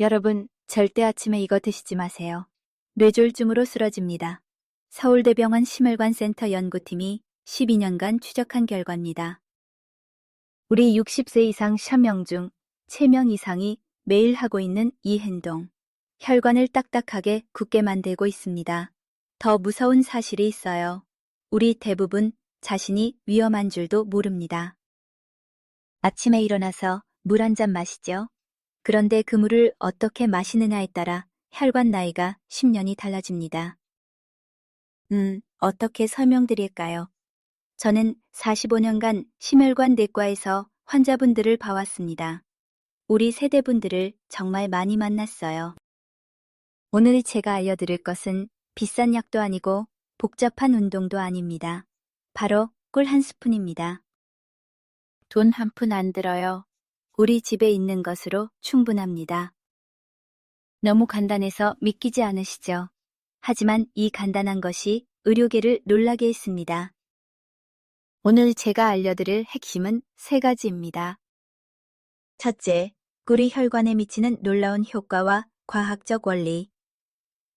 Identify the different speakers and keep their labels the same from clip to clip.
Speaker 1: 여러분, 절대 아침에 이거 드시지 마세요. 뇌졸중으로 쓰러집니다. 서울대병원 심혈관센터 연구팀이 12년간 추적한 결과입니다. 우리 60세 이상 5명 중 3명 이상이 매일 하고 있는 이 행동. 혈관을 딱딱하게 굳게 만들고 있습니다. 더 무서운 사실이 있어요. 우리 대부분 자신이 위험한 줄도 모릅니다. 아침에 일어나서 물 한 잔 마시죠. 그런데 그 물을 어떻게 마시느냐에 따라 혈관 나이가 10년이 달라집니다. 어떻게 설명드릴까요? 저는 45년간 심혈관 내과에서 환자분들을 봐왔습니다. 우리 세대분들을 정말 많이 만났어요. 오늘 제가 알려드릴 것은 비싼 약도 아니고 복잡한 운동도 아닙니다. 바로 꿀 한 스푼입니다. 돈 한 푼 안 들어요. 우리 집에 있는 것으로 충분합니다. 너무 간단해서 믿기지 않으시죠? 하지만 이 간단한 것이 의료계를 놀라게 했습니다. 오늘 제가 알려드릴 핵심은 3가지입니다. 첫째, 꿀이 혈관에 미치는 놀라운 효과와 과학적 원리.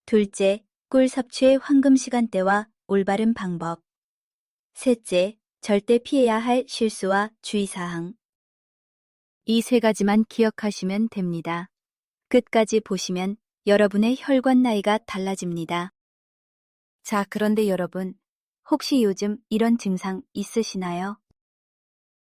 Speaker 1: 둘째, 꿀 섭취의 황금 시간대와 올바른 방법. 셋째, 절대 피해야 할 실수와 주의사항. 이 3가지만 기억하시면 됩니다. 끝까지 보시면 여러분의 혈관 나이가 달라집니다. 자, 그런데 여러분, 혹시 요즘 이런 증상 있으시나요?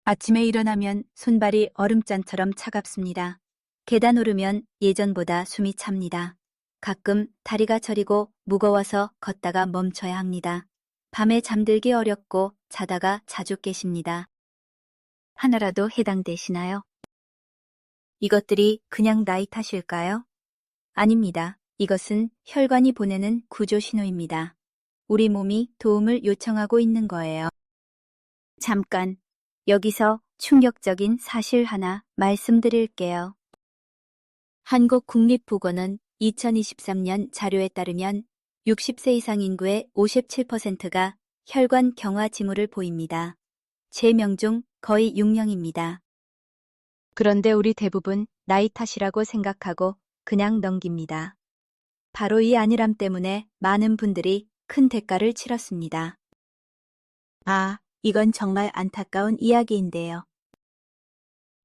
Speaker 1: 아침에 일어나면 손발이 얼음잔처럼 차갑습니다. 계단 오르면 예전보다 숨이 찹니다. 가끔 다리가 저리고 무거워서 걷다가 멈춰야 합니다. 밤에 잠들기 어렵고 자다가 자주 깨십니다. 하나라도 해당되시나요? 이것들이 그냥 나이 탓일까요? 아닙니다. 이것은 혈관이 보내는 구조 신호입니다. 우리 몸이 도움을 요청하고 있는 거예요. 잠깐, 여기서 충격적인 사실 하나 말씀드릴게요. 한국국립보건원 2023년 자료에 따르면 60세 이상 인구의 57%가 혈관 경화 징후를 보입니다. 3명 중 거의 6명입니다. 그런데 우리 대부분 나이 탓이라고 생각하고 그냥 넘깁니다. 바로 이 안일함 때문에 많은 분들이 큰 대가를 치렀습니다. 아, 이건 정말 안타까운 이야기인데요.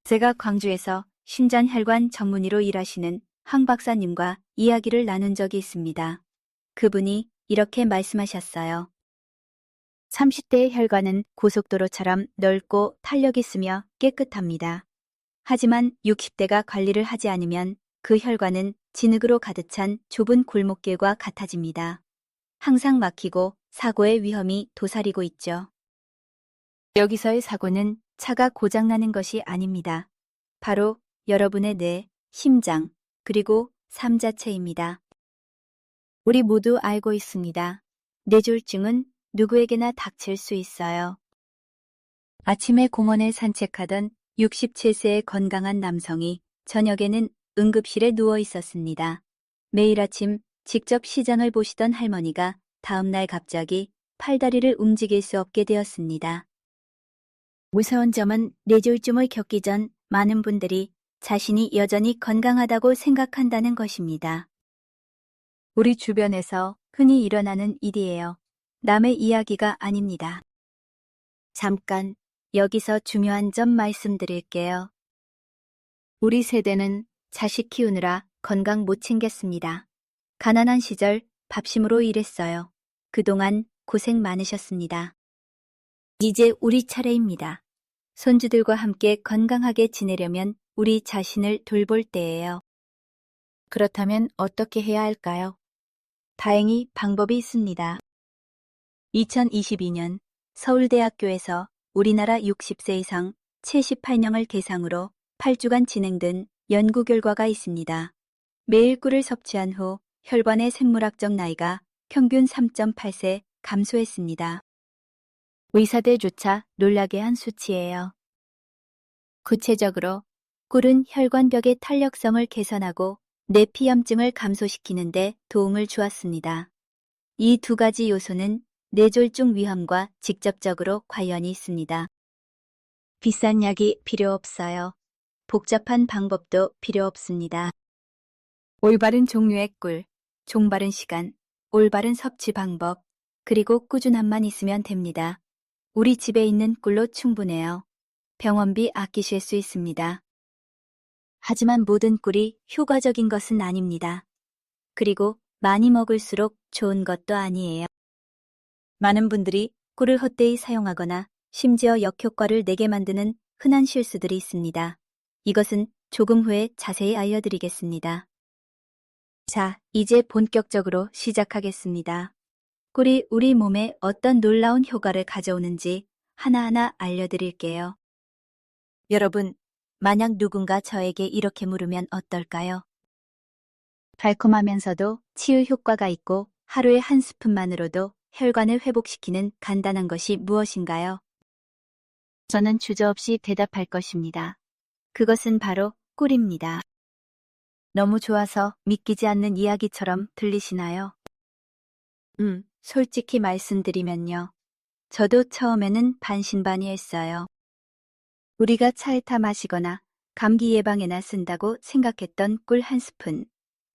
Speaker 1: 제가 광주에서 심장혈관 전문의로 일하시는 황 박사님과 이야기를 나눈 적이 있습니다. 그분이 이렇게 말씀하셨어요. 30대의 혈관은 고속도로처럼 넓고 탄력 있으며 깨끗합니다. 하지만 60대가 관리를 하지 않으면 그 혈관은 진흙으로 가득 찬 좁은 골목길과 같아집니다. 항상 막히고 사고의 위험이 도사리고 있죠. 여기서의 사고는 차가 고장나는 것이 아닙니다. 바로 여러분의 뇌, 심장, 그리고 삶 자체입니다. 우리 모두 알고 있습니다. 뇌졸중은 누구에게나 닥칠 수 있어요. 아침에 공원에 산책하던 67세의 건강한 남성이 저녁에는 응급실에 누워 있었습니다. 매일 아침 직접 시장을 보시던 할머니가 다음날 갑자기 팔다리를 움직일 수 없게 되었습니다. 무서운 점은 뇌졸중을 겪기 전 많은 분들이 자신이 여전히 건강하다고 생각한다는 것입니다. 우리 주변에서 흔히 일어나는 일이에요. 남의 이야기가 아닙니다. 잠깐, 여기서 중요한 점 말씀드릴게요. 우리 세대는 자식 키우느라 건강 못 챙겼습니다. 가난한 시절 밥심으로 일했어요. 그동안 고생 많으셨습니다. 이제 우리 차례입니다. 손주들과 함께 건강하게 지내려면 우리 자신을 돌볼 때예요. 그렇다면 어떻게 해야 할까요? 다행히 방법이 있습니다. 2022년 서울대학교에서 우리나라 60세 이상 78명을 대상으로 8주간 진행된 연구 결과가 있습니다. 매일 꿀을 섭취한 후 혈관의 생물학적 나이가 평균 3.8세 감소했습니다. 의사들조차 놀라게 한 수치예요. 구체적으로 꿀은 혈관벽의 탄력성을 개선하고 뇌피염증을 감소시키는 데 도움을 주었습니다. 이 2가지 요소는 뇌졸중 위험과 직접적으로 관련이 있습니다. 비싼 약이 필요 없어요. 복잡한 방법도 필요 없습니다. 올바른 종류의 꿀, 종바른 시간, 올바른 섭취 방법, 그리고 꾸준함만 있으면 됩니다. 우리 집에 있는 꿀로 충분해요. 병원비 아끼실 수 있습니다. 하지만 모든 꿀이 효과적인 것은 아닙니다. 그리고 많이 먹을수록 좋은 것도 아니에요. 많은 분들이 꿀을 헛되이 사용하거나 심지어 역효과를 내게 만드는 흔한 실수들이 있습니다. 이것은 조금 후에 자세히 알려드리겠습니다. 자, 이제 본격적으로 시작하겠습니다. 꿀이 우리 몸에 어떤 놀라운 효과를 가져오는지 하나하나 알려드릴게요. 여러분, 만약 누군가 저에게 이렇게 물으면 어떨까요? 달콤하면서도 치유 효과가 있고 하루에 한 스푼만으로도 혈관을 회복시키는 간단한 것이 무엇인가요? 저는 주저없이 대답할 것입니다. 그것은 바로 꿀입니다. 너무 좋아서 믿기지 않는 이야기처럼 들리시나요? 솔직히 말씀드리면요. 저도 처음에는 반신반의했어요. 우리가 차에 타 마시거나 감기 예방에나 쓴다고 생각했던 꿀 한 스푼.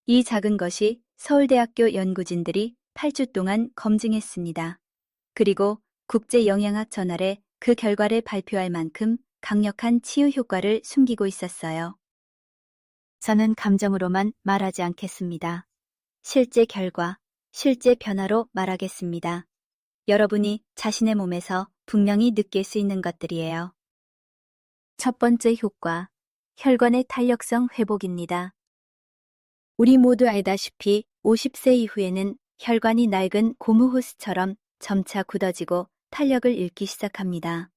Speaker 1: 이 작은 것이 서울대학교 연구진들이 8주 동안 검증했습니다. 그리고 국제영양학 저널에 그 결과를 발표할 만큼 강력한 치유 효과를 숨기고 있었어요. 저는 감정으로만 말하지 않겠습니다. 실제 결과, 실제 변화로 말하겠습니다. 여러분이 자신의 몸에서 분명히 느낄 수 있는 것들이에요. 첫 번째 효과, 혈관의 탄력성 회복입니다. 우리 모두 알다시피 50세 이후에는 혈관이 낡은 고무 호스처럼 점차 굳어지고 탄력을 잃기 시작합니다.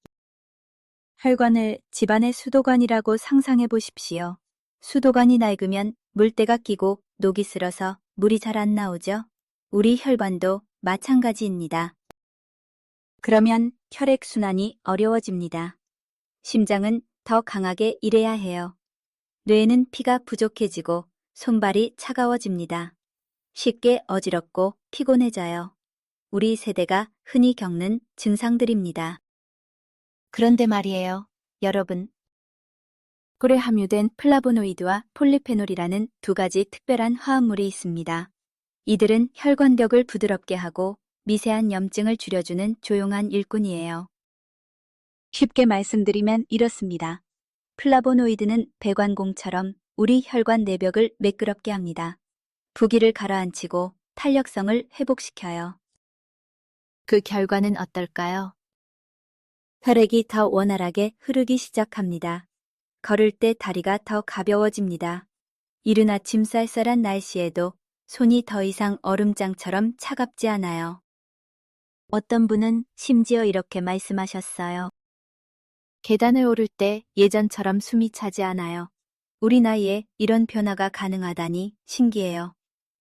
Speaker 1: 혈관을 집안의 수도관이라고 상상해 보십시오. 수도관이 낡으면 물때가 끼고 녹이 슬어서 물이 잘 안 나오죠? 우리 혈관도 마찬가지입니다. 그러면 혈액순환이 어려워집니다. 심장은 더 강하게 일해야 해요. 뇌에는 피가 부족해지고 손발이 차가워집니다. 쉽게 어지럽고 피곤해져요. 우리 세대가 흔히 겪는 증상들입니다. 그런데 말이에요, 여러분. 꿀에 함유된 플라보노이드와 폴리페놀이라는 두 가지 특별한 화합물이 있습니다. 이들은 혈관벽을 부드럽게 하고 미세한 염증을 줄여주는 조용한 일꾼이에요. 쉽게 말씀드리면 이렇습니다. 플라보노이드는 배관공처럼 우리 혈관 내벽을 매끄럽게 합니다. 부기를 가라앉히고 탄력성을 회복시켜요. 그 결과는 어떨까요? 혈액이 더 원활하게 흐르기 시작합니다. 걸을 때 다리가 더 가벼워집니다. 이른 아침 쌀쌀한 날씨에도 손이 더 이상 얼음장처럼 차갑지 않아요. 어떤 분은 심지어 이렇게 말씀하셨어요. 계단을 오를 때 예전처럼 숨이 차지 않아요. 우리 나이에 이런 변화가 가능하다니 신기해요.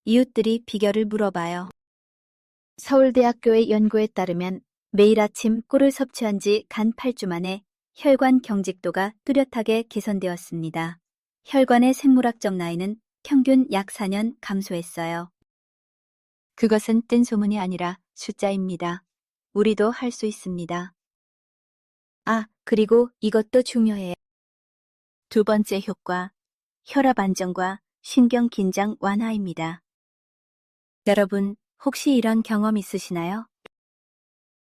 Speaker 1: 이웃들이 비결을 물어봐요. 서울대학교의 연구에 따르면 매일 아침 꿀을 섭취한 지 간 8주 만에 혈관 경직도가 뚜렷하게 개선되었습니다. 혈관의 생물학적 나이는 평균 약 4년 감소했어요. 그것은 뜬소문이 아니라 숫자입니다. 우리도 할 수 있습니다. 아, 그리고 이것도 중요해요. 두 번째 효과, 혈압 안정과 신경 긴장 완화입니다. 여러분, 혹시 이런 경험 있으시나요?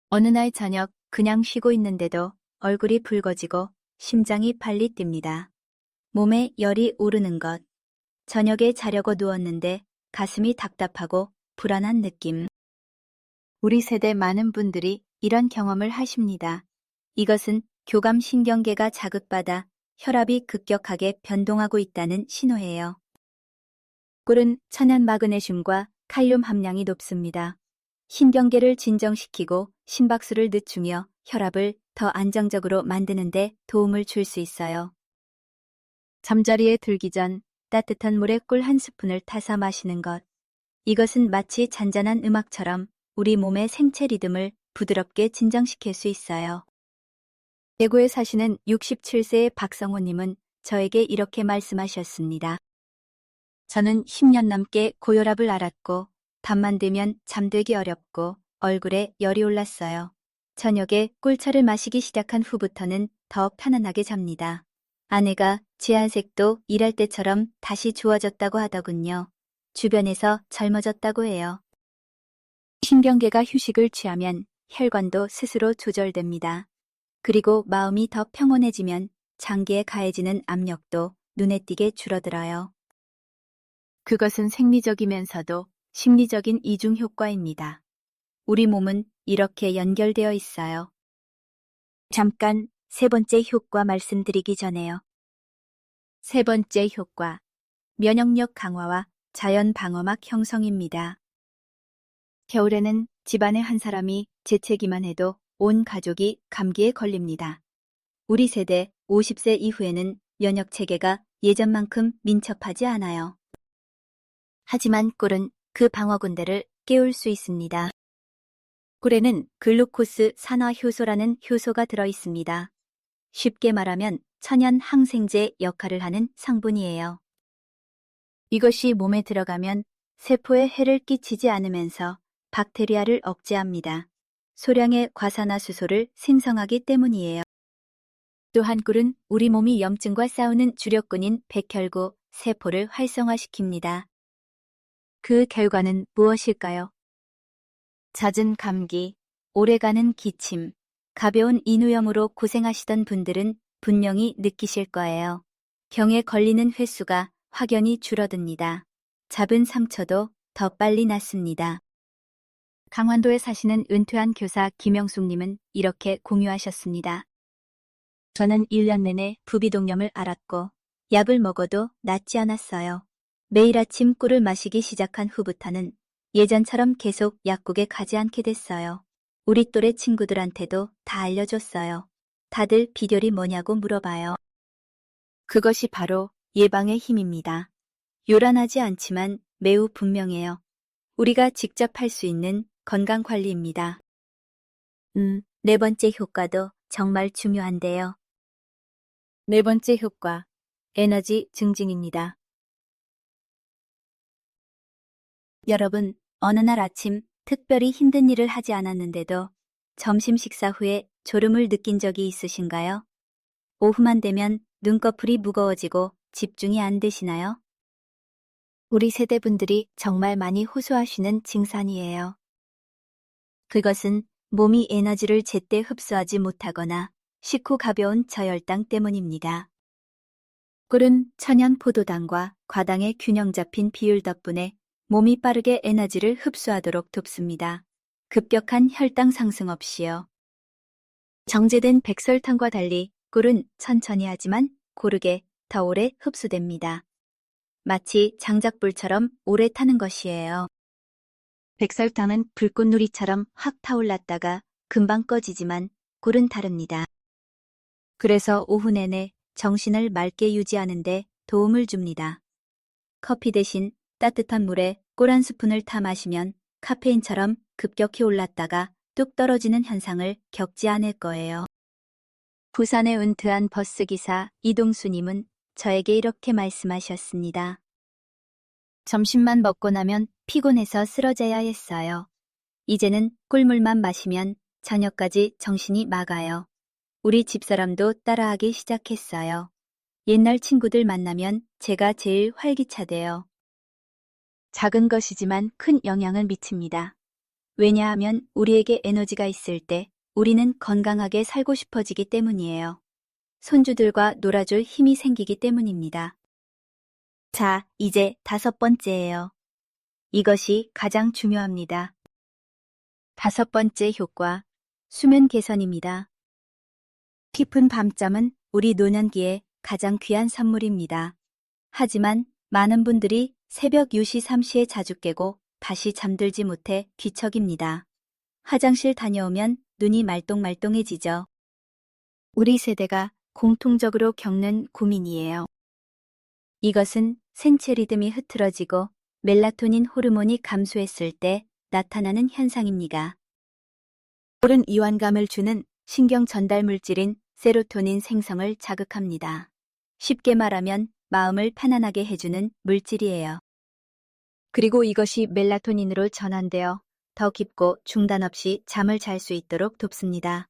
Speaker 1: 어느 날 저녁 그냥 쉬고 있는데도 얼굴이 붉어지고 심장이 빨리 뜁니다. 몸에 열이 오르는 것. 저녁에 자려고 누웠는데 가슴이 답답하고 불안한 느낌. 우리 세대 많은 분들이 이런 경험을 하십니다. 이것은 교감신경계가 자극받아 혈압이 급격하게 변동하고 있다는 신호예요. 꿀은 천연 마그네슘과 칼륨 함량이 높습니다. 신경계를 진정시키고 심박수를 늦추며 혈압을 더 안정적으로 만드는 데 도움을 줄 수 있어요. 잠자리에 들기 전 따뜻한 물에 꿀 한 스푼을 타서 마시는 것. 이것은 마치 잔잔한 음악처럼 우리 몸의 생체 리듬을 부드럽게 진정시킬 수 있어요. 대구에 사시는 67세의 박성호님은 저에게 이렇게 말씀하셨습니다. 저는 10년 넘게 고혈압을 앓았고 밤만 되면 잠들기 어렵고 얼굴에 열이 올랐어요. 저녁에 꿀차를 마시기 시작한 후부터는 더 편안하게 잡니다. 아내가 지안색도 일할 때처럼 다시 좋아졌다고 하더군요. 주변에서 젊어졌다고 해요. 신경계가 휴식을 취하면 혈관도 스스로 조절됩니다. 그리고 마음이 더 평온해지면 장기에 가해지는 압력도 눈에 띄게 줄어들어요. 그것은 생리적이면서도 심리적인 이중 효과입니다. 우리 몸은 이렇게 연결되어 있어요. 잠깐 세 번째 효과 말씀드리기 전에요. 세 번째 효과, 면역력 강화와 자연 방어막 형성입니다. 겨울에는 집안의 한 사람이 재채기만 해도 온 가족이 감기에 걸립니다. 우리 세대 50세 이후에는 면역 체계가 예전만큼 민첩하지 않아요. 하지만 꿀은 그 방어군대를 깨울 수 있습니다. 꿀에는 글루코스 산화 효소라는 효소가 들어 있습니다. 쉽게 말하면 천연 항생제 역할을 하는 성분이에요. 이것이 몸에 들어가면 세포에 해를 끼치지 않으면서 박테리아를 억제합니다. 소량의 과산화수소를 생성하기 때문이에요. 또한 꿀은 우리 몸이 염증과 싸우는 주력군인 백혈구 세포를 활성화시킵니다. 그 결과는 무엇일까요? 잦은 감기, 오래가는 기침, 가벼운 인후염으로 고생하시던 분들은 분명히 느끼실 거예요. 병에 걸리는 횟수가 확연히 줄어듭니다. 잡은 상처도 더 빨리 낫습니다. 강원도에 사시는 은퇴한 교사 김영숙님은 이렇게 공유하셨습니다. 저는 1년 내내 부비동염을 앓았고 약을 먹어도 낫지 않았어요. 매일 아침 꿀을 마시기 시작한 후부터는 예전처럼 계속 약국에 가지 않게 됐어요. 우리 또래 친구들한테도 다 알려줬어요. 다들 비결이 뭐냐고 물어봐요. 그것이 바로 예방의 힘입니다. 요란하지 않지만 매우 분명해요. 우리가 직접 할 수 있는 건강관리입니다. 네 번째 효과도 정말 중요한데요. 네 번째 효과, 에너지 증진입니다. 여러분, 어느 날 아침 특별히 힘든 일을 하지 않았는데도 점심 식사 후에 졸음을 느낀 적이 있으신가요? 오후만 되면 눈꺼풀이 무거워지고 집중이 안 되시나요? 우리 세대분들이 정말 많이 호소하시는 증상이에요. 그것은 몸이 에너지를 제때 흡수하지 못하거나 식후 가벼운 저혈당 때문입니다. 꿀은 천연 포도당과 과당의 균형 잡힌 비율 덕분에 몸이 빠르게 에너지를 흡수하도록 돕습니다. 급격한 혈당 상승 없이요. 정제된 백설탕과 달리 꿀은 천천히 하지만 고르게 더 오래 흡수됩니다. 마치 장작불처럼 오래 타는 것이에요. 백설탕은 불꽃놀이처럼 확 타올랐다가 금방 꺼지지만 꿀은 다릅니다. 그래서 오후 내내 정신을 맑게 유지하는 데 도움을 줍니다. 커피 대신 따뜻한 물에 꿀 한 스푼을 타 마시면 카페인처럼 급격히 올랐다가 뚝 떨어지는 현상을 겪지 않을 거예요. 부산에 은퇴한 버스기사 이동수님은 저에게 이렇게 말씀하셨습니다. 점심만 먹고 나면 피곤해서 쓰러져야 했어요. 이제는 꿀물만 마시면 저녁까지 정신이 맑아요. 우리 집사람도 따라하기 시작했어요. 옛날 친구들 만나면 제가 제일 활기차대요. 작은 것이지만 큰 영향을 미칩니다. 왜냐하면 우리에게 에너지가 있을 때 우리는 건강하게 살고 싶어지기 때문이에요. 손주들과 놀아줄 힘이 생기기 때문입니다. 자, 이제 5번째예요. 이것이 가장 중요합니다. 5번째 효과, 수면 개선입니다. 깊은 밤잠은 우리 노년기에 가장 귀한 선물입니다. 하지만 많은 분들이 새벽 2시 3시에 자주 깨고 다시 잠들지 못해 뒤척입니다. 화장실 다녀오면 눈이 말똥말똥해지죠. 우리 세대가 공통적으로 겪는 고민이에요. 이것은 생체 리듬이 흐트러지고 멜라토닌 호르몬이 감소했을 때 나타나는 현상입니다. 꿀은 이완감을 주는 신경 전달 물질인 세로토닌 생성을 자극합니다. 쉽게 말하면 마음을 편안하게 해주는 물질이에요. 그리고 이것이 멜라토닌으로 전환되어 더 깊고 중단 없이 잠을 잘 수 있도록 돕습니다.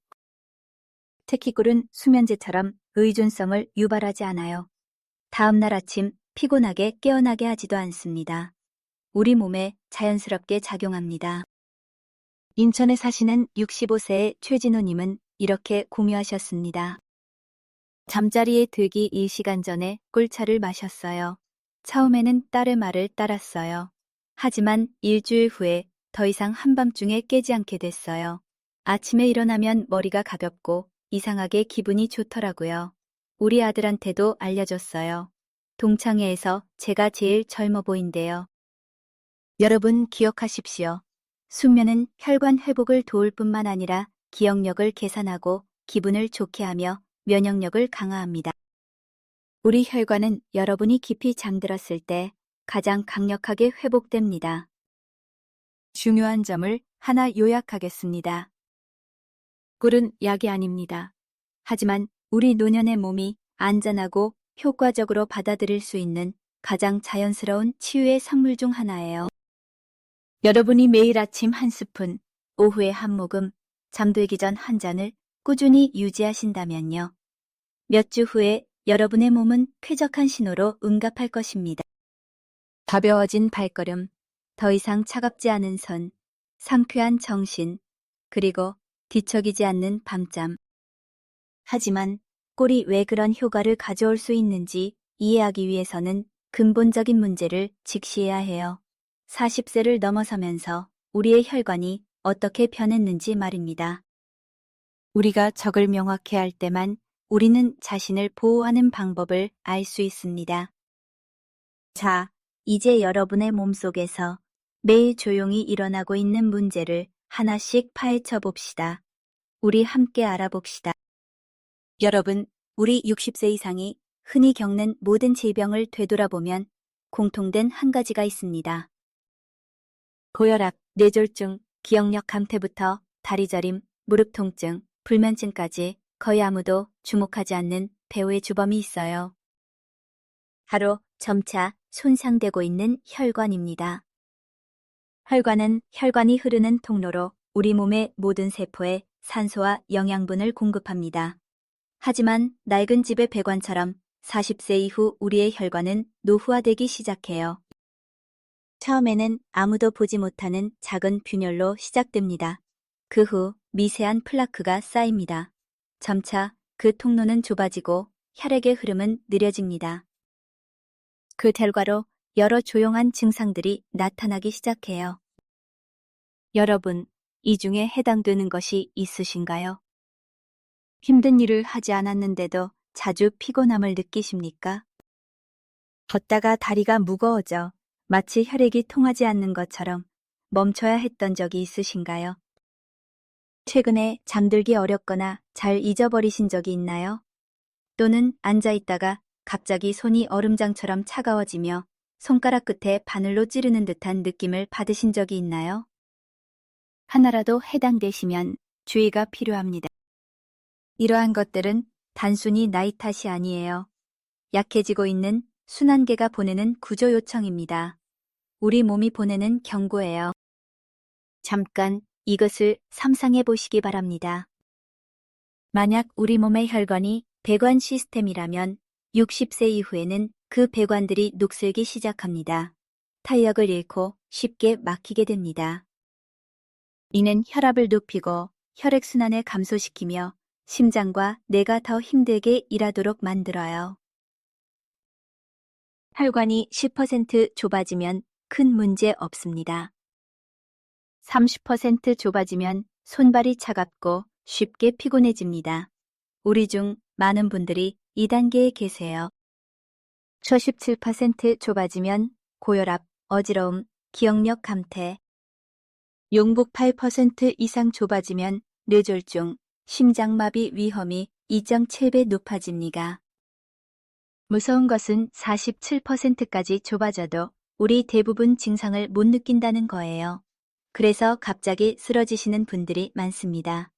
Speaker 1: 특히 꿀은 수면제처럼 의존성을 유발하지 않아요. 다음날 아침 피곤하게 깨어나게 하지도 않습니다. 우리 몸에 자연스럽게 작용합니다. 인천에 사시는 65세의 최진호님은 이렇게 공유하셨습니다. 잠자리에 들기 1시간 전에 꿀차를 마셨어요. 처음에는 딸의 말을 따랐어요. 하지만 일주일 후에 더 이상 한밤중에 깨지 않게 됐어요. 아침에 일어나면 머리가 가볍고 이상하게 기분이 좋더라고요. 우리 아들한테도 알려줬어요. 동창회에서 제가 제일 젊어 보인대요. 여러분 기억하십시오. 숙면은 혈관 회복을 도울 뿐만 아니라 기억력을 개선하고 기분을 좋게 하며 면역력을 강화합니다. 우리 혈관은 여러분이 깊이 잠들었을 때 가장 강력하게 회복됩니다. 중요한 점을 하나 요약하겠습니다. 꿀은 약이 아닙니다. 하지만 우리 노년의 몸이 안전하고 효과적으로 받아들일 수 있는 가장 자연스러운 치유의 선물 중 하나예요. 여러분이 매일 아침 한 스푼, 오후에 한 모금, 잠들기 전 한 잔을 꾸준히 유지하신다면요. 몇 주 후에 여러분의 몸은 쾌적한 신호로 응답할 것입니다. 가벼워진 발걸음, 더 이상 차갑지 않은 손, 상쾌한 정신, 그리고 뒤척이지 않는 밤잠. 하지만 꿀이 왜 그런 효과를 가져올 수 있는지 이해하기 위해서는 근본적인 문제를 직시해야 해요. 40세를 넘어서면서 우리의 혈관이 어떻게 변했는지 말입니다. 우리가 적을 명확히 할 때만 우리는 자신을 보호하는 방법을 알 수 있습니다. 자, 이제 여러분의 몸속에서 매일 조용히 일어나고 있는 문제를 하나씩 파헤쳐 봅시다. 우리 함께 알아봅시다. 여러분, 우리 60세 이상이 흔히 겪는 모든 질병을 되돌아보면 공통된 한 가지가 있습니다. 고혈압, 뇌졸중, 기억력 감퇴부터 다리 저림, 무릎 통증, 불면증까지 거의 아무도 주목하지 않는 배우의 주범이 있어요. 바로 점차 손상되고 있는 혈관입니다. 혈관은 혈관이 흐르는 통로로 우리 몸의 모든 세포에 산소와 영양분을 공급합니다. 하지만 낡은 집의 배관처럼 40세 이후 우리의 혈관은 노후화되기 시작해요. 처음에는 아무도 보지 못하는 작은 균열로 시작됩니다. 그 후 미세한 플라크가 쌓입니다. 점차 그 통로는 좁아지고 혈액의 흐름은 느려집니다. 그 결과로 여러 조용한 증상들이 나타나기 시작해요. 여러분, 이 중에 해당되는 것이 있으신가요? 힘든 일을 하지 않았는데도 자주 피곤함을 느끼십니까? 걷다가 다리가 무거워져 마치 혈액이 통하지 않는 것처럼 멈춰야 했던 적이 있으신가요? 최근에 잠들기 어렵거나 잘 잊어버리신 적이 있나요? 또는 앉아 있다가 갑자기 손이 얼음장처럼 차가워지며 손가락 끝에 바늘로 찌르는 듯한 느낌을 받으신 적이 있나요? 하나라도 해당되시면 주의가 필요합니다. 이러한 것들은 단순히 나이 탓이 아니에요. 약해지고 있는 순환계가 보내는 구조 요청입니다. 우리 몸이 보내는 경고예요. 잠깐 이것을 상상해 보시기 바랍니다. 만약 우리 몸의 혈관이 배관 시스템이라면 60세 이후에는 그 배관들이 녹슬기 시작합니다. 탄력을 잃고 쉽게 막히게 됩니다. 이는 혈압을 높이고 혈액순환을 감소시키며 심장과 뇌가 더 힘들게 일하도록 만들어요. 혈관이 10% 좁아지면 큰 문제 없습니다. 30% 좁아지면 손발이 차갑고 쉽게 피곤해집니다. 우리 중 많은 분들이 이 단계에 계세요. 17% 좁아지면 고혈압, 어지러움, 기억력 감퇴, 용복 8% 이상 좁아지면 뇌졸중, 심장마비 위험이 2.7배 높아집니다. 무서운 것은 47%까지 좁아져도 우리 대부분 증상을 못 느낀다는 거예요. 그래서 갑자기 쓰러지시는 분들이 많습니다.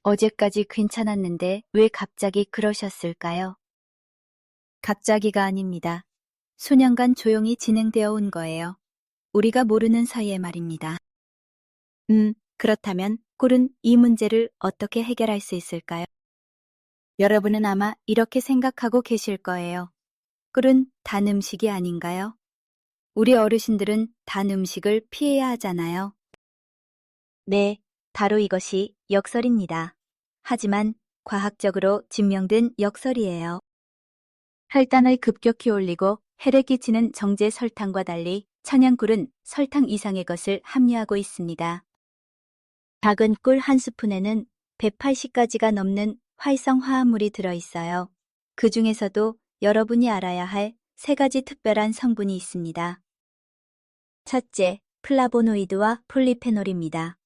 Speaker 1: 어제까지 괜찮았는데 왜 갑자기 그러셨을까요? 갑자기가 아닙니다. 수년간 조용히 진행되어 온 거예요. 우리가 모르는 사이에 말입니다. 그렇다면 꿀은 이 문제를 어떻게 해결할 수 있을까요? 여러분은 아마 이렇게 생각하고 계실 거예요. 꿀은 단 음식이 아닌가요? 우리 어르신들은 단 음식을 피해야 하잖아요. 네, 바로 이것이 역설입니다. 하지만 과학적으로 증명된 역설이에요. 혈당을 급격히 올리고 해를 끼치는 정제 설탕과 달리 천연꿀은 설탕 이상의 것을 함유하고 있습니다. 작은 꿀 한 스푼에는 180가지가 넘는 활성 화합물이 들어있어요. 그 중에서도 여러분이 알아야 할 3가지 특별한 성분이 있습니다. 첫째, 플라보노이드와 폴리페놀입니다.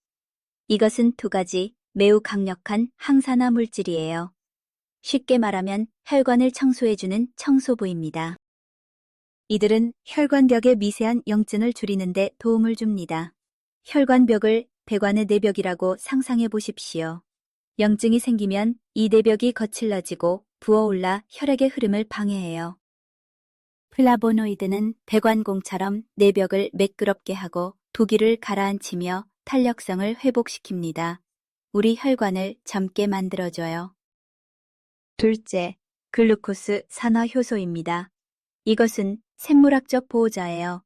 Speaker 1: 이것은 2가지 매우 강력한 항산화 물질이에요. 쉽게 말하면 혈관을 청소해주는 청소부입니다. 이들은 혈관벽의 미세한 염증을 줄이는 데 도움을 줍니다. 혈관벽을 배관의 내벽이라고 상상해 보십시오. 염증이 생기면 이 내벽이 거칠러지고 부어올라 혈액의 흐름을 방해해요. 플라보노이드는 배관공처럼 내벽을 매끄럽게 하고 두기를 가라앉히며 탄력성을 회복시킵니다. 우리 혈관을 젊게 만들어줘요. 둘째, 글루코스 산화 효소입니다. 이것은 생물학적 보호자예요.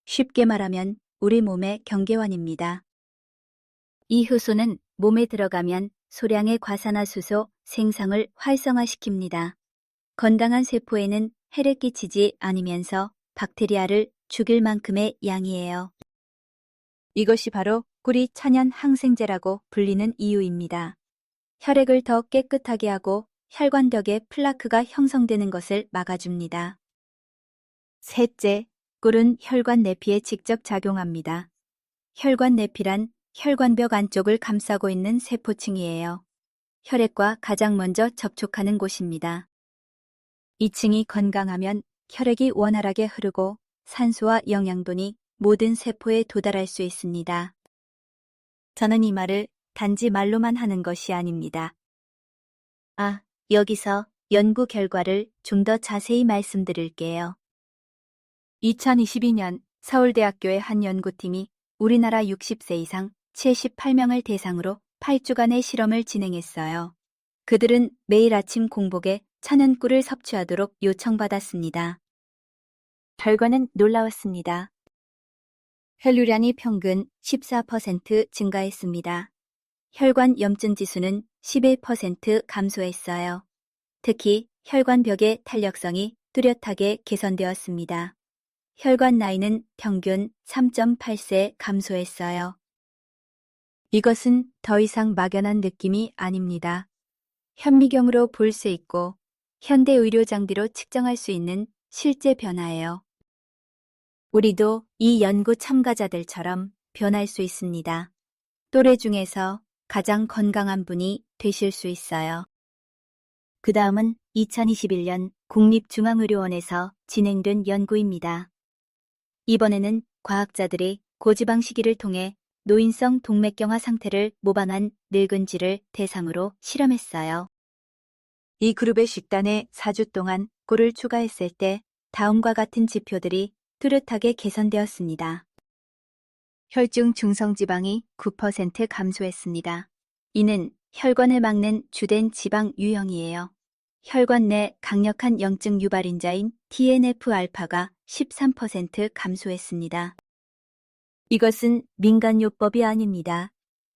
Speaker 1: 쉽게 말하면 우리 몸의 경계원입니다. 이 효소는 몸에 들어가면 소량의 과산화수소 생성을 활성화시킵니다. 건강한 세포에는 해를 끼치지 않으면서 박테리아를 죽일 만큼의 양이에요. 이것이 바로 꿀이 천연 항생제라고 불리는 이유입니다. 혈액을 더 깨끗하게 하고 혈관벽에 플라크가 형성되는 것을 막아줍니다. 셋째, 꿀은 혈관 내피에 직접 작용합니다. 혈관 내피란 혈관벽 안쪽을 감싸고 있는 세포층이에요. 혈액과 가장 먼저 접촉하는 곳입니다. 이 층이 건강하면 혈액이 원활하게 흐르고 산소와 영양분이 모든 세포에 도달할 수 있습니다. 저는 이 말을 단지 말로만 하는 것이 아닙니다. 여기서 연구 결과를 좀 더 자세히 말씀드릴게요. 2022년 서울대학교의 한 연구팀이 우리나라 60세 이상 78명을 대상으로 8주간의 실험을 진행했어요. 그들은 매일 아침 공복에 천연꿀을 섭취하도록 요청받았습니다. 결과는 놀라웠습니다. 혈류량이 평균 14% 증가했습니다. 혈관 염증 지수는 11% 감소했어요. 특히 혈관벽의 탄력성이 뚜렷하게 개선되었습니다. 혈관 나이는 평균 3.8세 감소했어요. 이것은 더 이상 막연한 느낌이 아닙니다. 현미경으로 볼 수 있고 현대 의료 장비로 측정할 수 있는 실제 변화예요. 우리도 이 연구 참가자들처럼 변할 수 있습니다. 또래 중에서 가장 건강한 분이 되실 수 있어요. 그 다음은 2021년 국립중앙의료원에서 진행된 연구입니다. 이번에는 과학자들이 고지방 시기를 통해 노인성 동맥경화 상태를 모방한 늙은쥐를 대상으로 실험했어요. 이 그룹의 식단에 4주 동안 꿀을 추가했을 때 다음과 같은 지표들이 뚜렷하게 개선되었습니다. 혈중 중성지방이 9% 감소했습니다. 이는 혈관을 막는 주된 지방 유형이에요. 혈관 내 강력한 염증 유발인자인 TNF-알파가 13% 감소했습니다. 이것은 민간요법이 아닙니다.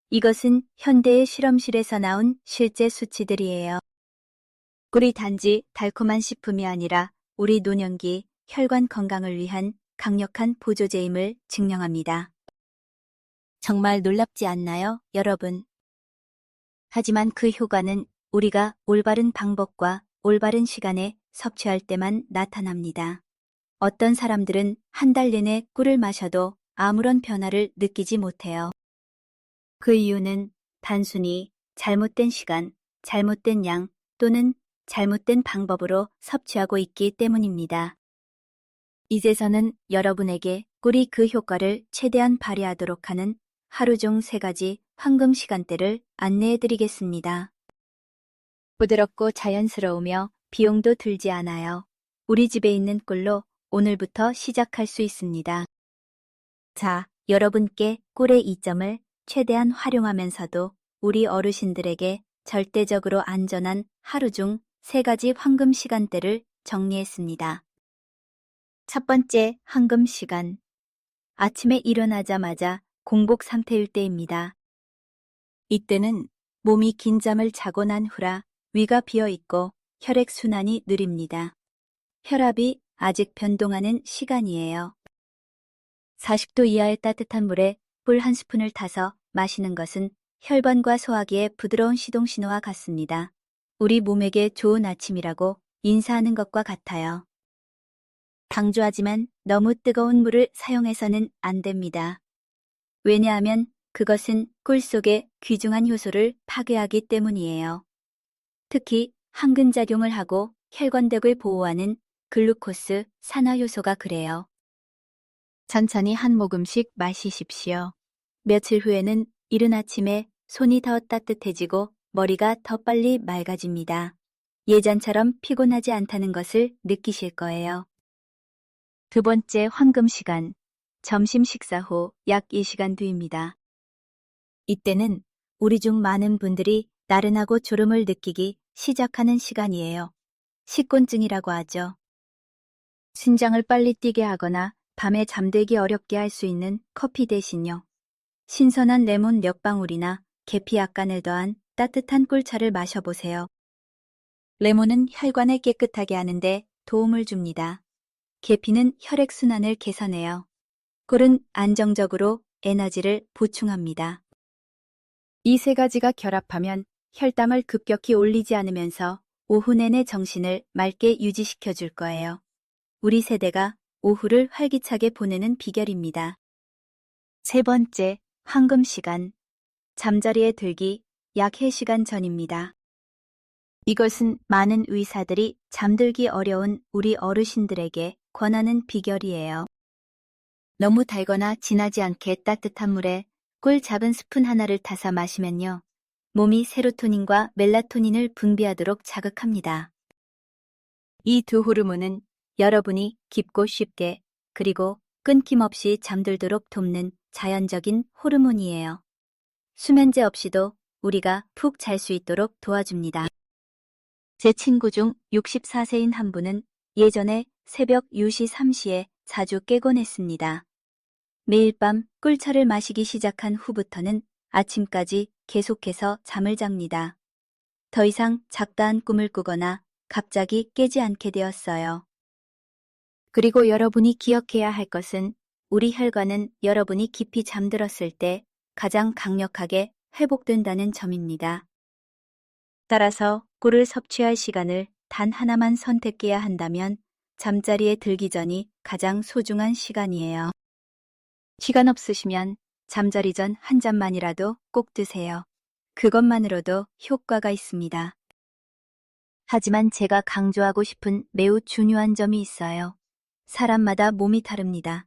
Speaker 1: 이것은 현대의 실험실에서 나온 실제 수치들이에요. 꿀이 단지 달콤한 식품이 아니라 우리 노년기 혈관 건강을 위한 강력한 보조제임을 증명합니다. 정말 놀랍지 않나요, 여러분? 하지만 그 효과는 우리가 올바른 방법과 올바른 시간에 섭취할 때만 나타납니다. 어떤 사람들은 한 달 내내 꿀을 마셔도 아무런 변화를 느끼지 못해요. 그 이유는 단순히 잘못된 시간, 잘못된 양 또는 잘못된 방법으로 섭취하고 있기 때문입니다. 이제서는 여러분에게 꿀이 그 효과를 최대한 발휘하도록 하는 하루 중 3가지 황금 시간대를 안내해 드리겠습니다. 부드럽고 자연스러우며 비용도 들지 않아요. 우리 집에 있는 꿀로 오늘부터 시작할 수 있습니다. 자, 여러분께 꿀의 이점을 최대한 활용하면서도 우리 어르신들에게 절대적으로 안전한 하루 중 3가지 황금 시간대를 정리했습니다. 첫 번째 황금 시간. 아침에 일어나자마자 공복 상태일 때입니다. 이때는 몸이 긴 잠을 자고 난 후라 위가 비어 있고 혈액 순환이 느립니다. 혈압이 아직 변동하는 시간이에요. 40도 이하의 따뜻한 물에 꿀 한 스푼을 타서 마시는 것은 혈관과 소화기의 부드러운 시동 신호와 같습니다. 우리 몸에게 좋은 아침이라고 인사하는 것과 같아요. 강조하지만 너무 뜨거운 물을 사용해서는 안 됩니다. 왜냐하면 그것은 꿀 속의 귀중한 효소를 파괴하기 때문이에요. 특히 항근작용을 하고 혈관벽을 보호하는 글루코스, 산화효소가 그래요. 천천히 한 모금씩 마시십시오. 며칠 후에는 이른 아침에 손이 더 따뜻해지고 머리가 더 빨리 맑아집니다. 예전처럼 피곤하지 않다는 것을 느끼실 거예요. 두 번째 황금 시간, 점심 식사 후 약 2시간 뒤입니다. 이때는 우리 중 많은 분들이 나른하고 졸음을 느끼기 시작하는 시간이에요. 식곤증이라고 하죠. 심장을 빨리 뛰게 하거나 밤에 잠들기 어렵게 할 수 있는 커피 대신요. 신선한 레몬 몇 방울이나 계피 약간을 더한 따뜻한 꿀차를 마셔보세요. 레몬은 혈관을 깨끗하게 하는데 도움을 줍니다. 계피는 혈액순환을 개선해요. 꿀은 안정적으로 에너지를 보충합니다. 이 3가지가 결합하면 혈당을 급격히 올리지 않으면서 오후 내내 정신을 맑게 유지시켜 줄 거예요. 우리 세대가 오후를 활기차게 보내는 비결입니다. 세 번째, 황금 시간. 잠자리에 들기 약 3시간 전입니다. 이것은 많은 의사들이 잠들기 어려운 우리 어르신들에게 권하는 비결이에요. 너무 달거나 진하지 않게 따뜻한 물에 꿀 작은 스푼 하나를 타서 마시면요. 몸이 세로토닌과 멜라토닌을 분비하도록 자극합니다. 이 두 호르몬은 여러분이 깊고 쉽게 그리고 끊김없이 잠들도록 돕는 자연적인 호르몬이에요. 수면제 없이도 우리가 푹 잘 수 있도록 도와줍니다. 제 친구 중 64세인 한 분은 예전에 새벽 2시 3시에 자주 깨곤 했습니다. 매일 밤 꿀차를 마시기 시작한 후부터는 아침까지 계속해서 잠을 잡니다. 더 이상 작다한 꿈을 꾸거나 갑자기 깨지 않게 되었어요. 그리고 여러분이 기억해야 할 것은 우리 혈관은 여러분이 깊이 잠들었을 때 가장 강력하게 회복된다는 점입니다. 따라서 꿀을 섭취할 시간을 단 하나만 선택해야 한다면 잠자리에 들기 전이 가장 소중한 시간이에요. 시간 없으시면 잠자리 전 한 잔만이라도 꼭 드세요. 그것만으로도 효과가 있습니다. 하지만 제가 강조하고 싶은 매우 중요한 점이 있어요. 사람마다 몸이 다릅니다.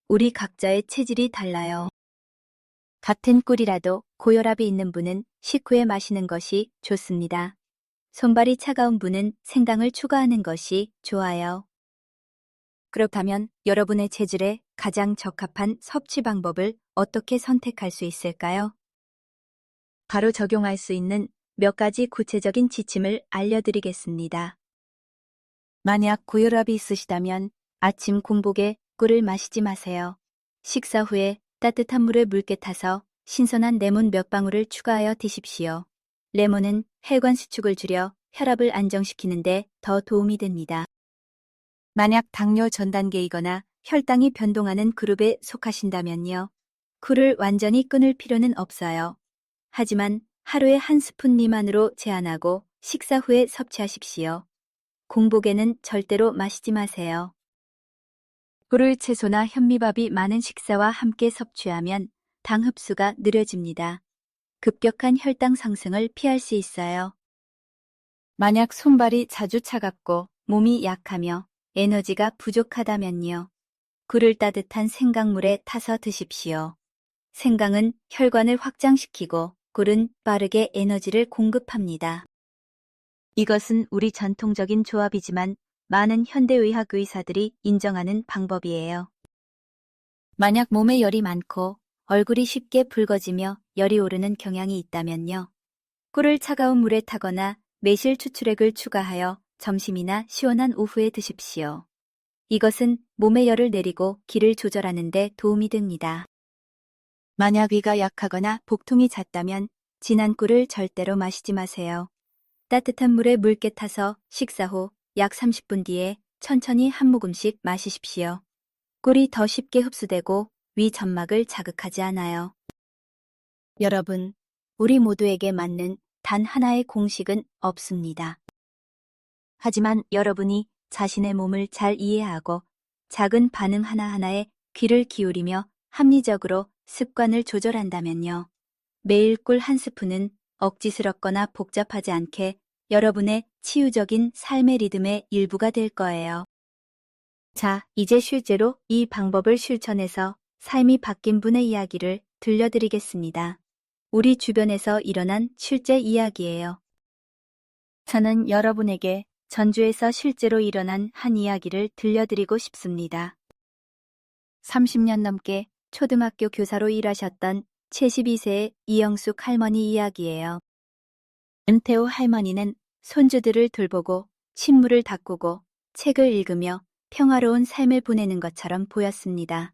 Speaker 1: 우리 각자의 체질이 달라요. 같은 꿀이라도 고혈압이 있는 분은 식후에 마시는 것이 좋습니다. 손발이 차가운 분은 생강을 추가하는 것이 좋아요. 그렇다면 여러분의 체질에 가장 적합한 섭취 방법을 어떻게 선택할 수 있을까요? 바로 적용할 수 있는 몇 가지 구체적인 지침을 알려드리겠습니다. 만약 고혈압이 있으시다면 아침 공복에 꿀을 마시지 마세요. 식사 후에 따뜻한 물에 묽게 타서 신선한 레몬 몇 방울을 추가하여 드십시오. 레몬은 혈관 수축을 줄여 혈압을 안정시키는데 더 도움이 됩니다. 만약 당뇨 전 단계이거나 혈당이 변동하는 그룹에 속하신다면요. 꿀을 완전히 끊을 필요는 없어요. 하지만 하루에 한 스푼 미만으로 제한하고 식사 후에 섭취하십시오. 공복에는 절대로 마시지 마세요. 꿀을 채소나 현미밥이 많은 식사와 함께 섭취하면 당 흡수가 느려집니다. 급격한 혈당 상승을 피할 수 있어요. 만약 손발이 자주 차갑고 몸이 약하며 에너지가 부족하다면요. 꿀을 따뜻한 생강물에 타서 드십시오. 생강은 혈관을 확장시키고 꿀은 빠르게 에너지를 공급합니다. 이것은 우리 전통적인 조합이지만 많은 현대의학 의사들이 인정하는 방법이에요. 만약 몸에 열이 많고 얼굴이 쉽게 붉어지며 열이 오르는 경향이 있다면요. 꿀을 차가운 물에 타거나 매실 추출액을 추가하여 점심이나 시원한 오후에 드십시오. 이것은 몸의 열을 내리고 기를 조절하는 데 도움이 됩니다. 만약 위가 약하거나 복통이 잦다면 진한 꿀을 절대로 마시지 마세요. 따뜻한 물에 묽게 타서 식사 후 약 30분 뒤에 천천히 한 모금씩 마시십시오. 꿀이 더 쉽게 흡수되고 위 점막을 자극하지 않아요. 여러분, 우리 모두에게 맞는 단 하나의 공식은 없습니다. 하지만 여러분이 자신의 몸을 잘 이해하고 작은 반응 하나하나에 귀를 기울이며 합리적으로 습관을 조절한다면요. 매일 꿀 한 스푼은 억지스럽거나 복잡하지 않게 여러분의 치유적인 삶의 리듬의 일부가 될 거예요. 자, 이제 실제로 이 방법을 실천해서 삶이 바뀐 분의 이야기를 들려드리겠습니다. 우리 주변에서 일어난 실제 이야기예요. 저는 여러분에게 전주에서 실제로 일어난 한 이야기를 들려드리고 싶습니다. 30년 넘게 초등학교 교사로 일하셨던 72세의 이영숙 할머니 이야기예요. 은퇴 후 할머니는 손주들을 돌보고 침물을 닦고 책을 읽으며 평화로운 삶을 보내는 것처럼 보였습니다.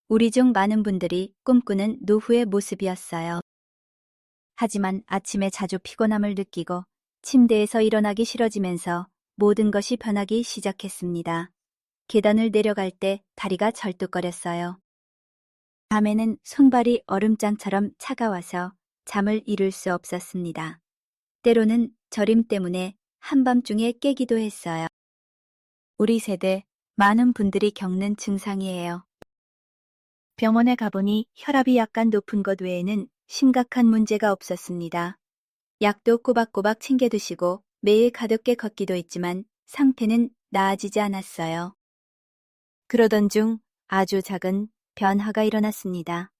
Speaker 1: 우리 중 많은 분들이 꿈꾸는 노후의 모습이었어요. 하지만 아침에 자주 피곤함을 느끼고 침대에서 일어나기 싫어지면서 모든 것이 변하기 시작했습니다. 계단을 내려갈 때 다리가 절뚝거렸어요. 밤에는 손발이 얼음장처럼 차가워서 잠을 이룰 수 없었습니다. 때로는 저림 때문에 한밤중에 깨기도 했어요. 우리 세대 많은 분들이 겪는 증상이에요. 병원에 가보니 혈압이 약간 높은 것 외에는 심각한 문제가 없었습니다. 약도 꼬박꼬박 챙겨 드시고 매일 가볍게 걷기도 했지만 상태는 나아지지 않았어요. 그러던 중 아주 작은 변화가 일어났습니다.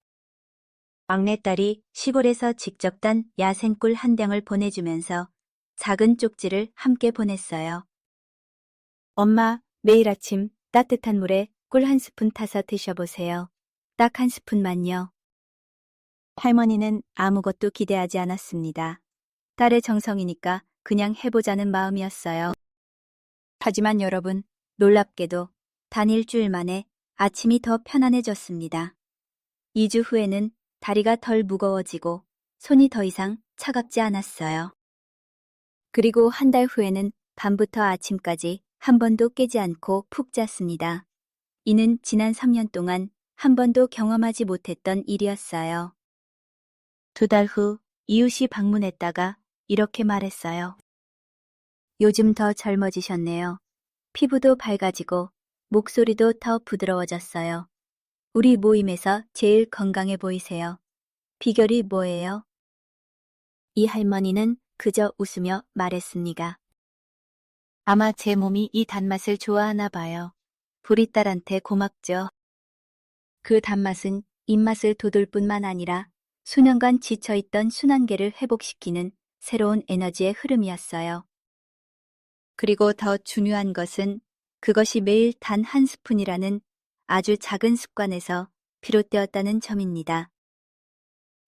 Speaker 1: 막내딸이 시골에서 직접 딴 야생꿀 한 병을 보내주면서 작은 쪽지를 함께 보냈어요. 엄마, 매일 아침 따뜻한 물에 꿀 한 스푼 타서 드셔보세요. 딱 한 스푼만요. 할머니는 아무것도 기대하지 않았습니다. 딸의 정성이니까 그냥 해보자는 마음이었어요. 하지만 여러분, 놀랍게도 단 일주일 만에 아침이 더 편안해졌습니다. 2주 후에는 다리가 덜 무거워지고 손이 더 이상 차갑지 않았어요. 그리고 한 달 후에는 밤부터 아침까지 한 번도 깨지 않고 푹 잤습니다. 이는 지난 3년 동안 한 번도 경험하지 못했던 일이었어요. 2달 후 이웃이 방문했다가 이렇게 말했어요. 요즘 더 젊어지셨네요. 피부도 밝아지고 목소리도 더 부드러워졌어요. 우리 모임에서 제일 건강해 보이세요. 비결이 뭐예요? 이 할머니는 그저 웃으며 말했습니다. 아마 제 몸이 이 단맛을 좋아하나 봐요. 우리 딸한테 고맙죠. 그 단맛은 입맛을 돋울 뿐만 아니라 수년간 지쳐있던 순환계를 회복시키는 새로운 에너지의 흐름이었어요. 그리고 더 중요한 것은 그것이 매일 단 한 스푼이라는 아주 작은 습관에서 비롯되었다는 점입니다.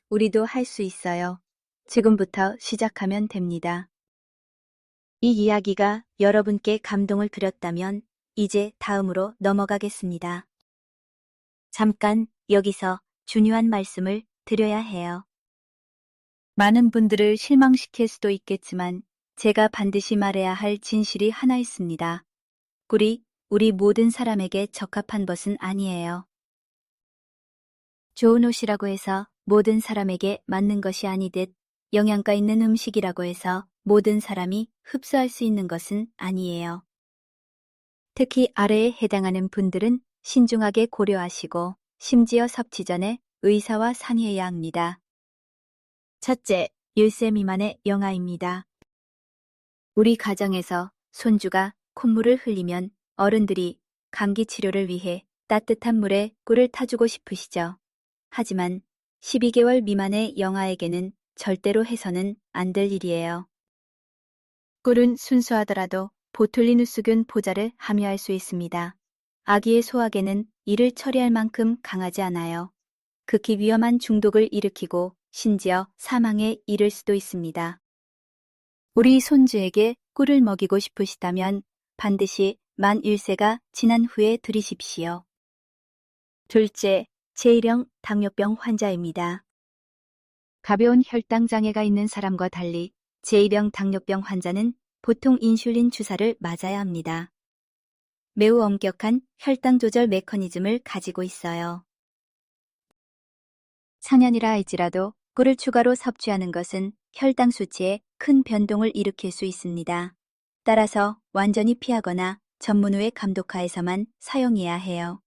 Speaker 1: 우리도 할 수 있어요. 지금부터 시작하면 됩니다. 이 이야기가 여러분께 감동을 드렸다면 이제 다음으로 넘어가겠습니다. 잠깐 여기서 중요한 말씀을 드려야 해요. 많은 분들을 실망시킬 수도 있겠지만 제가 반드시 말해야 할 진실이 하나 있습니다. 꿀이 우리 모든 사람에게 적합한 것은 아니에요. 좋은 옷이라고 해서 모든 사람에게 맞는 것이 아니듯 영양가 있는 음식이라고 해서 모든 사람이 흡수할 수 있는 것은 아니에요. 특히 아래에 해당하는 분들은 신중하게 고려하시고 심지어 섭취 전에 의사와 상의해야 합니다. 첫째, 10세 미만의 영아입니다. 우리 가정에서 손주가 콧물을 흘리면 어른들이 감기 치료를 위해 따뜻한 물에 꿀을 타주고 싶으시죠. 하지만 12개월 미만의 영아에게는 절대로 해서는 안 될 일이에요. 꿀은 순수하더라도 보툴리누스균 포자를 함유할 수 있습니다. 아기의 소화계는 이를 처리할 만큼 강하지 않아요. 극히 위험한 중독을 일으키고 심지어 사망에 이를 수도 있습니다. 우리 손주에게 꿀을 먹이고 싶으시다면 반드시 만 1세가 지난 후에 들이십시오. 둘째, 제1형 당뇨병 환자입니다. 가벼운 혈당 장애가 있는 사람과 달리 제1형 당뇨병 환자는 보통 인슐린 주사를 맞아야 합니다. 매우 엄격한 혈당 조절 메커니즘을 가지고 있어요. 상년이라 할지라도 꿀을 추가로 섭취하는 것은 혈당 수치에 큰 변동을 일으킬 수 있습니다. 따라서 완전히 피하거나 전문의의 감독하에서만 사용해야 해요.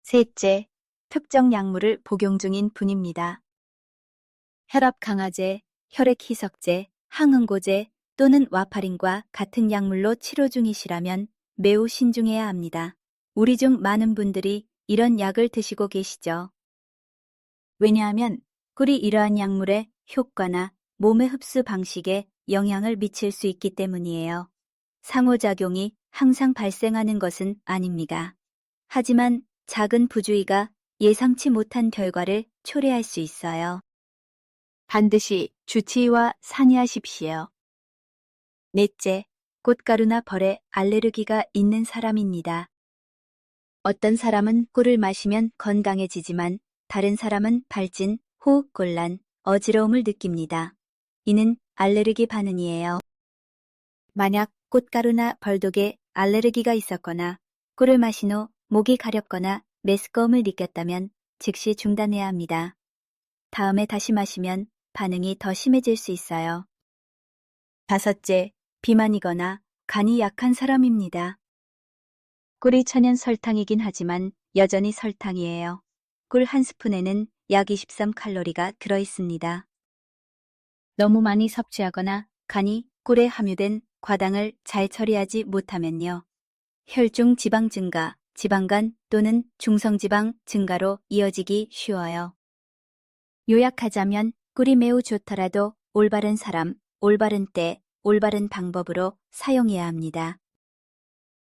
Speaker 1: 셋째, 특정 약물을 복용 중인 분입니다. 혈압 강화제, 혈액 희석제, 항응고제 또는 와파린과 같은 약물로 치료 중이시라면 매우 신중해야 합니다. 우리 중 많은 분들이 이런 약을 드시고 계시죠. 왜냐하면 꿀이 이러한 약물의 효과나 몸의 흡수 방식에 영향을 미칠 수 있기 때문이에요. 상호작용이 항상 발생하는 것은 아닙니다. 하지만 작은 부주의가 예상치 못한 결과를 초래할 수 있어요. 반드시 주치의와 상의하십시오. 넷째, 꽃가루나 벌에 알레르기가 있는 사람입니다. 어떤 사람은 꿀을 마시면 건강해지지만 다른 사람은 발진, 호흡곤란, 어지러움을 느낍니다. 이는 알레르기 반응이에요. 만약 꽃가루나 벌독에 알레르기가 있었거나 꿀을 마신 후 목이 가렵거나 메스꺼움을 느꼈다면 즉시 중단해야 합니다. 다음에 다시 마시면 반응이 더 심해질 수 있어요. 다섯째, 비만이거나 간이 약한 사람입니다. 꿀이 천연 설탕이긴 하지만 여전히 설탕이에요. 꿀 한 스푼에는 약 23칼로리가 들어있습니다. 너무 많이 섭취하거나 간이 꿀에 함유된 과당을 잘 처리하지 못하면요. 혈중 지방 증가, 지방간 또는 중성지방 증가로 이어지기 쉬워요. 요약하자면 꿀이 매우 좋더라도 올바른 사람, 올바른 때, 올바른 방법으로 사용해야 합니다.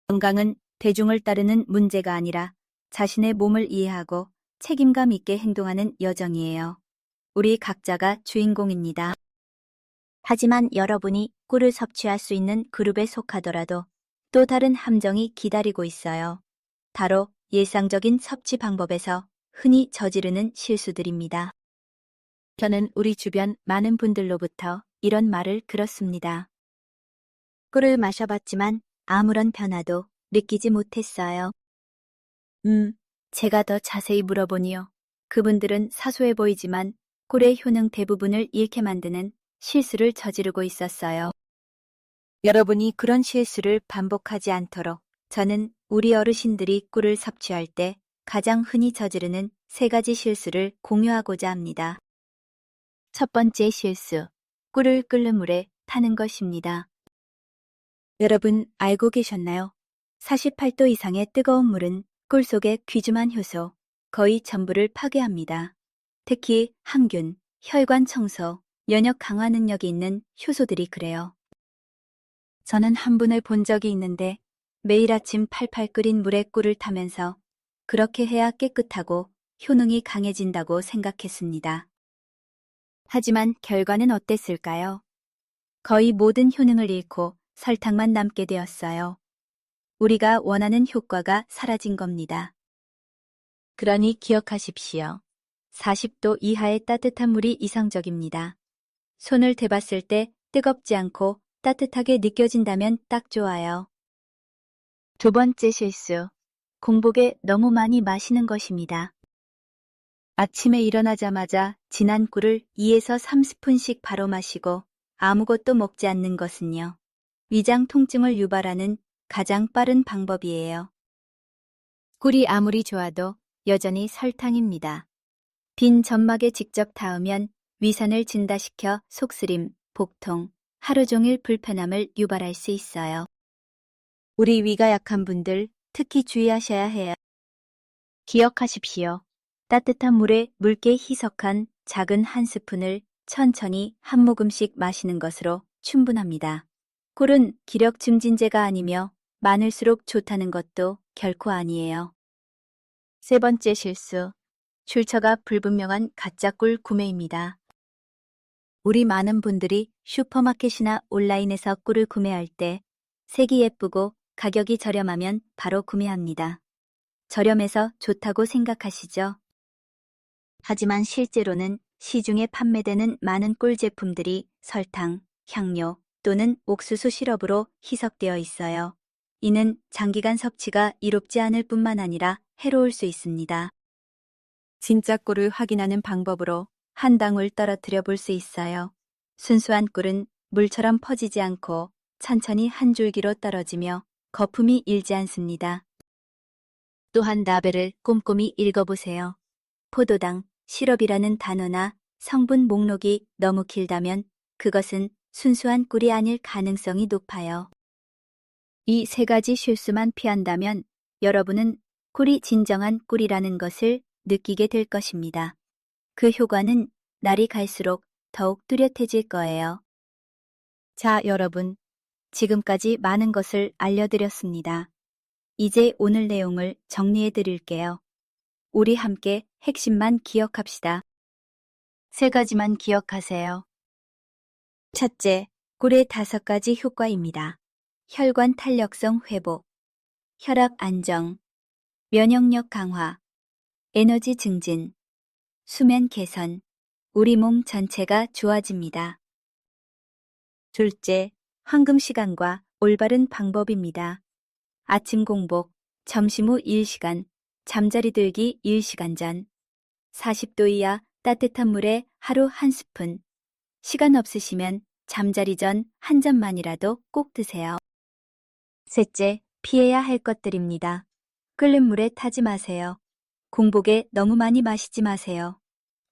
Speaker 1: 건강은 대중을 따르는 문제가 아니라 자신의 몸을 이해하고 책임감 있게 행동하는 여정이에요. 우리 각자가 주인공입니다. 하지만 여러분이 꿀을 섭취할 수 있는 그룹에 속하더라도 또 다른 함정이 기다리고 있어요. 바로 일상적인 섭취 방법에서 흔히 저지르는 실수들입니다. 저는 우리 주변 많은 분들로부터 이런 말을 들었습니다. 꿀을 마셔봤지만 아무런 변화도 느끼지 못했어요. 제가 더 자세히 물어보니요. 그분들은 사소해 보이지만 꿀의 효능 대부분을 잃게 만드는 실수를 저지르고 있었어요. 여러분이 그런 실수를 반복하지 않도록 저는 우리 어르신들이 꿀을 섭취할 때 가장 흔히 저지르는 3가지 실수를 공유하고자 합니다. 첫 번째 실수, 꿀을 끓는 물에 타는 것입니다. 여러분 알고 계셨나요? 48도 이상의 뜨거운 물은 꿀 속의 귀중한 효소, 거의 전부를 파괴합니다. 특히 항균, 혈관 청소, 면역 강화 능력이 있는 효소들이 그래요. 저는 한 분을 본 적이 있는데 매일 아침 팔팔 끓인 물에 꿀을 타면서 그렇게 해야 깨끗하고 효능이 강해진다고 생각했습니다. 하지만 결과는 어땠을까요? 거의 모든 효능을 잃고 설탕만 남게 되었어요. 우리가 원하는 효과가 사라진 겁니다. 그러니 기억하십시오. 40도 이하의 따뜻한 물이 이상적입니다. 손을 대봤을 때 뜨겁지 않고 따뜻하게 느껴진다면 딱 좋아요. 두 번째 실수. 공복에 너무 많이 마시는 것입니다. 아침에 일어나자마자 진한 꿀을 2에서 30분씩 바로 마시고 아무것도 먹지 않는 것은요. 위장 통증을 유발하는 가장 빠른 방법이에요. 꿀이 아무리 좋아도 여전히 설탕입니다. 빈 점막에 직접 닿으면 위산을 증가시켜 속쓰림, 복통, 하루 종일 불편함을 유발할 수 있어요. 우리 위가 약한 분들 특히 주의하셔야 해요. 기억하십시오. 따뜻한 물에 묽게 희석한 작은 한 스푼을 천천히 한 모금씩 마시는 것으로 충분합니다. 꿀은 기력 증진제가 아니며 많을수록 좋다는 것도 결코 아니에요. 세 번째 실수. 출처가 불분명한 가짜 꿀 구매입니다. 우리 많은 분들이 슈퍼마켓이나 온라인에서 꿀을 구매할 때 색이 예쁘고 가격이 저렴하면 바로 구매합니다. 저렴해서 좋다고 생각하시죠? 하지만 실제로는 시중에 판매되는 많은 꿀 제품들이 설탕, 향료 또는 옥수수 시럽으로 희석되어 있어요. 이는 장기간 섭취가 이롭지 않을 뿐만 아니라 해로울 수 있습니다. 진짜 꿀을 확인하는 방법으로 한 방울 떨어뜨려 볼 수 있어요. 순수한 꿀은 물처럼 퍼지지 않고 천천히 한 줄기로 떨어지며 거품이 일지 않습니다. 또한 라벨을 꼼꼼히 읽어보세요. 포도당, 시럽이라는 단어나 성분 목록이 너무 길다면 그것은 순수한 꿀이 아닐 가능성이 높아요. 이 세 가지 실수만 피한다면 여러분은 꿀이 진정한 꿀이라는 것을 느끼게 될 것입니다. 그 효과는 날이 갈수록 더욱 뚜렷해질 거예요. 자, 여러분. 지금까지 많은 것을 알려드렸습니다. 이제 오늘 내용을 정리해 드릴게요. 우리 함께 핵심만 기억합시다. 세 가지만 기억하세요. 첫째, 꿀의 5가지 효과입니다. 혈관 탄력성 회복, 혈압 안정, 면역력 강화, 에너지 증진, 수면 개선, 우리 몸 전체가 좋아집니다. 둘째, 황금 시간과 올바른 방법입니다. 아침 공복, 점심 후 1시간, 잠자리 들기 1시간 전, 40도 이하 따뜻한 물에 하루 1스푼, 시간 없으시면 잠자리 전 한 잔만이라도 꼭 드세요. 셋째, 피해야 할 것들입니다. 끓는 물에 타지 마세요. 공복에 너무 많이 마시지 마세요.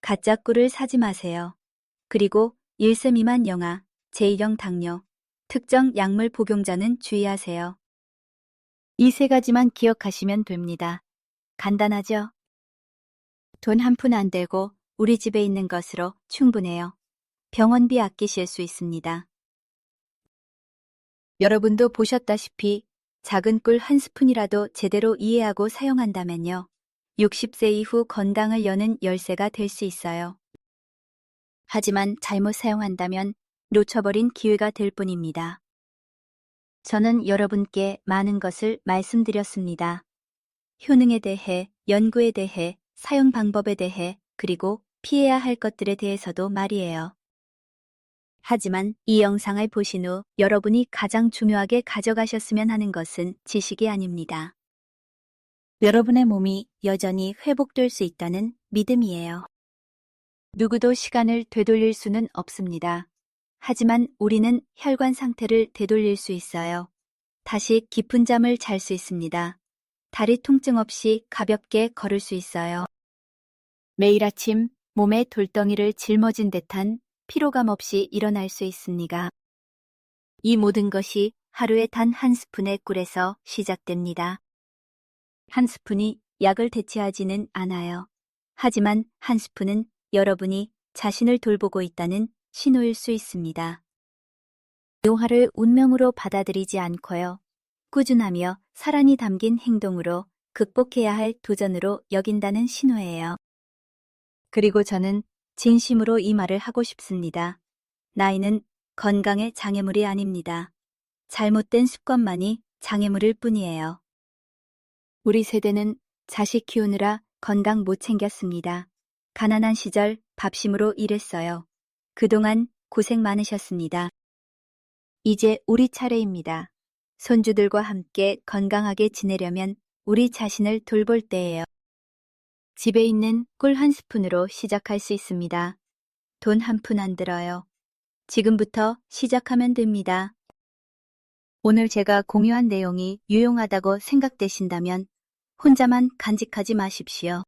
Speaker 1: 가짜 꿀을 사지 마세요. 그리고 1세 미만 영아, 제2형 당뇨, 특정 약물 복용자는 주의하세요. 이 세 가지만 기억하시면 됩니다. 간단하죠? 돈 한 푼 안 들고 우리 집에 있는 것으로 충분해요. 병원비 아끼실 수 있습니다. 여러분도 보셨다시피 작은 꿀 1스푼이라도 제대로 이해하고 사용한다면요. 60세 이후 건강을 여는 열쇠가 될 수 있어요. 하지만 잘못 사용한다면 놓쳐버린 기회가 될 뿐입니다. 저는 여러분께 많은 것을 말씀드렸습니다. 효능에 대해, 연구에 대해, 사용 방법에 대해, 그리고 피해야 할 것들에 대해서도 말이에요. 하지만 이 영상을 보신 후 여러분이 가장 중요하게 가져가셨으면 하는 것은 지식이 아닙니다. 여러분의 몸이 여전히 회복될 수 있다는 믿음이에요. 누구도 시간을 되돌릴 수는 없습니다. 하지만 우리는 혈관 상태를 되돌릴 수 있어요. 다시 깊은 잠을 잘 수 있습니다. 다리 통증 없이 가볍게 걸을 수 있어요. 매일 아침 몸에 돌덩이를 짊어진 듯한 피로감 없이 일어날 수 있습니다. 이 모든 것이 하루에 단 1스푼의 꿀에서 시작됩니다. 1스푼이 약을 대체하지는 않아요. 하지만 1스푼은 여러분이 자신을 돌보고 있다는 신호일 수 있습니다. 묘화를 운명으로 받아들이지 않고요. 꾸준하며 사랑이 담긴 행동으로 극복해야 할 도전으로 여긴다는 신호예요. 그리고 저는 진심으로 이 말을 하고 싶습니다. 나이는 건강의 장애물이 아닙니다. 잘못된 습관만이 장애물일 뿐이에요. 우리 세대는 자식 키우느라 건강 못 챙겼습니다. 가난한 시절 밥심으로 일했어요. 그동안 고생 많으셨습니다. 이제 우리 차례입니다. 손주들과 함께 건강하게 지내려면 우리 자신을 돌볼 때예요. 집에 있는 꿀 1스푼으로 시작할 수 있습니다. 돈 한 푼 안 들어요. 지금부터 시작하면 됩니다. 오늘 제가 공유한 내용이 유용하다고 생각되신다면 혼자만 간직하지 마십시오.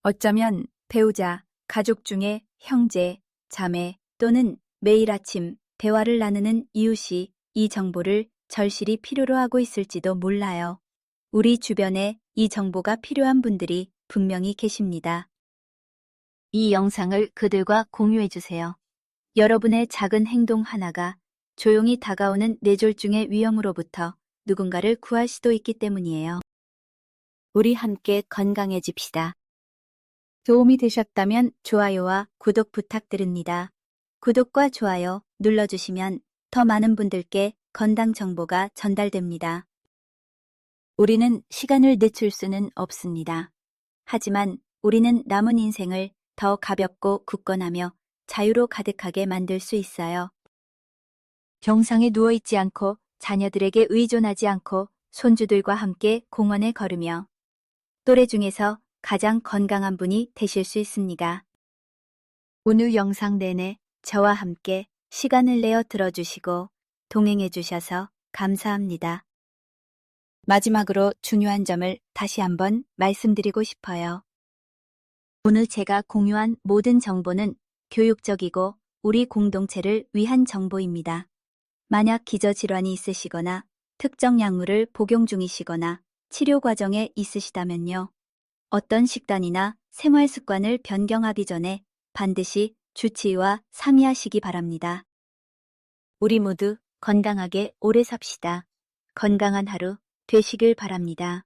Speaker 1: 어쩌면 배우자, 가족 중에 형제, 자매 또는 매일 아침 대화를 나누는 이웃이 이 정보를 절실히 필요로 하고 있을지도 몰라요. 우리 주변에 이 정보가 필요한 분들이 분명히 계십니다. 이 영상을 그들과 공유해 주세요. 여러분의 작은 행동 하나가 조용히 다가오는 뇌졸중의 위험으로부터 누군가를 구할 수도 있기 때문이에요. 우리 함께 건강해집시다. 도움이 되셨다면 좋아요와 구독 부탁드립니다. 구독과 좋아요 눌러주시면 더 많은 분들께 건강 정보가 전달됩니다. 우리는 시간을 늦출 수는 없습니다. 하지만 우리는 남은 인생을 더 가볍고 굳건하며 자유로 가득하게 만들 수 있어요. 병상에 누워있지 않고 자녀들에게 의존하지 않고 손주들과 함께 공원에 걸으며 또래 중에서 가장 건강한 분이 되실 수 있습니다. 오늘 영상 내내 저와 함께 시간을 내어 들어주시고 동행해 주셔서 감사합니다. 마지막으로 중요한 점을 다시 한번 말씀드리고 싶어요. 오늘 제가 공유한 모든 정보는 교육적이고 우리 공동체를 위한 정보입니다. 만약 기저질환이 있으시거나 특정 약물을 복용 중이시거나 치료 과정에 있으시다면요. 어떤 식단이나 생활 습관을 변경하기 전에 반드시 주치의와 상의하시기 바랍니다. 우리 모두 건강하게 오래 삽시다. 건강한 하루 되시길 바랍니다.